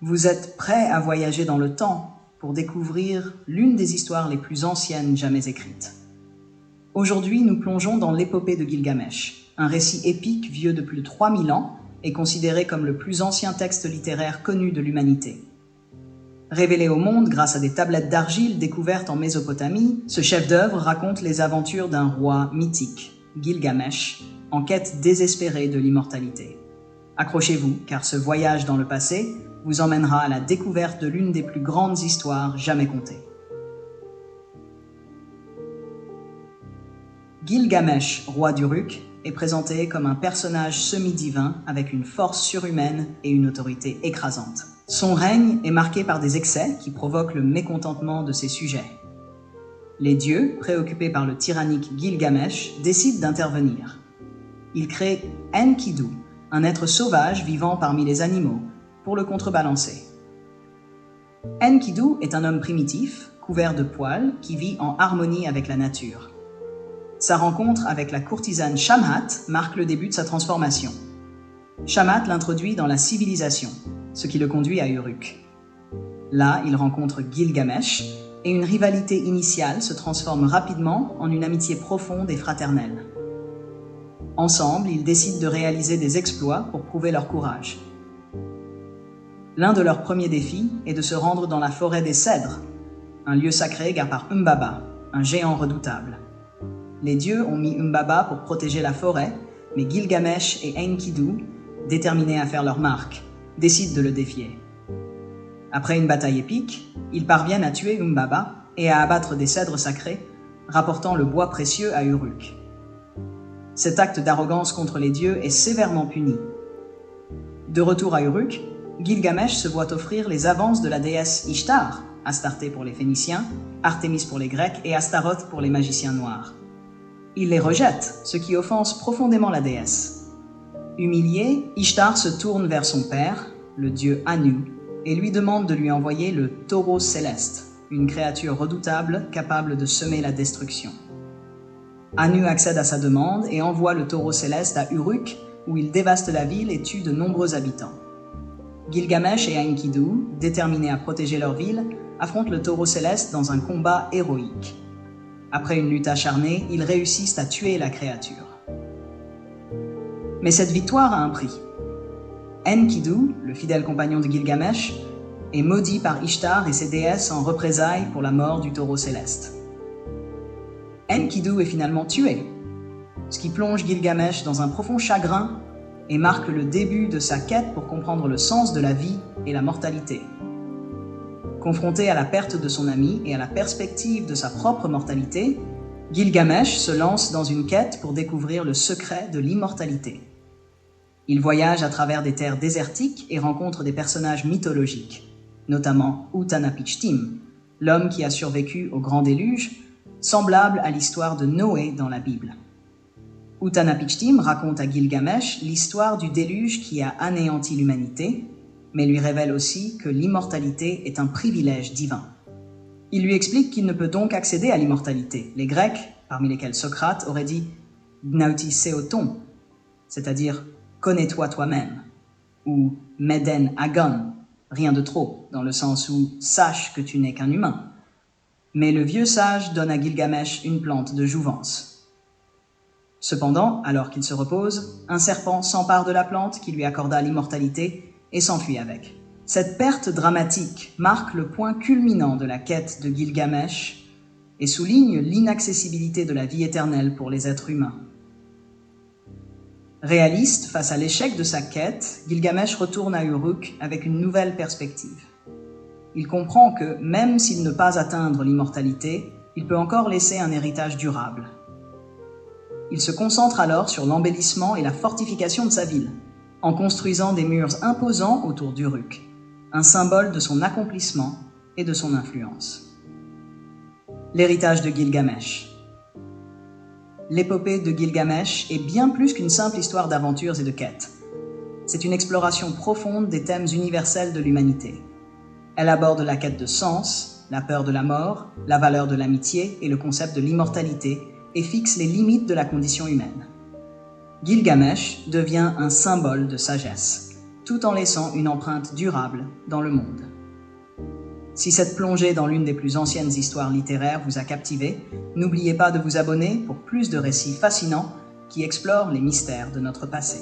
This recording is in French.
Vous êtes prêt à voyager dans le temps pour découvrir l'une des histoires les plus anciennes jamais écrites. Aujourd'hui, nous plongeons dans l'épopée de Gilgamesh, un récit épique vieux de plus de 3000 ans et considéré comme le plus ancien texte littéraire connu de l'humanité. Révélé au monde grâce à des tablettes d'argile découvertes en Mésopotamie, ce chef-d'œuvre raconte les aventures d'un roi mythique, Gilgamesh, en quête désespérée de l'immortalité. Accrochez-vous, car ce voyage dans le passé vous emmènera à la découverte de l'une des plus grandes histoires jamais contées. Gilgamesh, roi d'Uruk, est présenté comme un personnage semi-divin avec une force surhumaine et une autorité écrasante. Son règne est marqué par des excès qui provoquent le mécontentement de ses sujets. Les dieux, préoccupés par le tyrannique Gilgamesh, décident d'intervenir. Ils créent Enkidu, un être sauvage vivant parmi les animaux, pour le contrebalancer. Enkidu est un homme primitif, couvert de poils, qui vit en harmonie avec la nature. Sa rencontre avec la courtisane Shamhat marque le début de sa transformation. Shamhat l'introduit dans la civilisation, ce qui le conduit à Uruk. Là, il rencontre Gilgamesh, et une rivalité initiale se transforme rapidement en une amitié profonde et fraternelle. Ensemble, ils décident de réaliser des exploits pour prouver leur courage. L'un de leurs premiers défis est de se rendre dans la forêt des Cèdres, un lieu sacré gardé par Umbaba, un géant redoutable. Les dieux ont mis Umbaba pour protéger la forêt, mais Gilgamesh et Enkidu, déterminés à faire leur marque, décident de le défier. Après une bataille épique, ils parviennent à tuer Umbaba et à abattre des cèdres sacrés, rapportant le bois précieux à Uruk. Cet acte d'arrogance contre les dieux est sévèrement puni. De retour à Uruk, Gilgamesh se voit offrir les avances de la déesse Ishtar, Astarté pour les Phéniciens, Artémis pour les Grecs et Astaroth pour les magiciens noirs. Il les rejette, ce qui offense profondément la déesse. Humilié, Ishtar se tourne vers son père, le dieu Anu, et lui demande de lui envoyer le taureau céleste, une créature redoutable capable de semer la destruction. Anu accède à sa demande et envoie le taureau céleste à Uruk, où il dévaste la ville et tue de nombreux habitants. Gilgamesh et Enkidu, déterminés à protéger leur ville, affrontent le taureau céleste dans un combat héroïque. Après une lutte acharnée, ils réussissent à tuer la créature. Mais cette victoire a un prix. Enkidu, le fidèle compagnon de Gilgamesh, est maudit par Ishtar et ses déesses en représailles pour la mort du taureau céleste. Enkidu est finalement tué, ce qui plonge Gilgamesh dans un profond chagrin et marque le début de sa quête pour comprendre le sens de la vie et la mortalité. Confronté à la perte de son ami et à la perspective de sa propre mortalité, Gilgamesh se lance dans une quête pour découvrir le secret de l'immortalité. Il voyage à travers des terres désertiques et rencontre des personnages mythologiques, notamment Utnapishtim, l'homme qui a survécu au grand déluge, semblable à l'histoire de Noé dans la Bible. Utnapishtim raconte à Gilgamesh l'histoire du déluge qui a anéanti l'humanité, mais lui révèle aussi que l'immortalité est un privilège divin. Il lui explique qu'il ne peut donc accéder à l'immortalité. Les Grecs, parmi lesquels Socrate, auraient dit « gnautisseoton », c'est-à-dire « connais-toi toi-même », ou « meden agon », rien de trop, dans le sens où « sache que tu n'es qu'un humain ». Mais le vieux sage donne à Gilgamesh une plante de jouvence. Cependant, alors qu'il se repose, un serpent s'empare de la plante qui lui accorda l'immortalité et s'enfuit avec. Cette perte dramatique marque le point culminant de la quête de Gilgamesh et souligne l'inaccessibilité de la vie éternelle pour les êtres humains. Réaliste face à l'échec de sa quête, Gilgamesh retourne à Uruk avec une nouvelle perspective. Il comprend que, même s'il ne peut pas atteindre l'immortalité, il peut encore laisser un héritage durable. Il se concentre alors sur l'embellissement et la fortification de sa ville, en construisant des murs imposants autour d'Uruk, un symbole de son accomplissement et de son influence. L'héritage de Gilgamesh. L'épopée de Gilgamesh est bien plus qu'une simple histoire d'aventures et de quêtes. C'est une exploration profonde des thèmes universels de l'humanité. Elle aborde la quête de sens, la peur de la mort, la valeur de l'amitié et le concept de l'immortalité, et fixe les limites de la condition humaine. Gilgamesh devient un symbole de sagesse. tout en laissant une empreinte durable dans le monde. Si cette plongée dans l'une des plus anciennes histoires littéraires vous a captivé, n'oubliez pas de vous abonner pour plus de récits fascinants qui explorent les mystères de notre passé.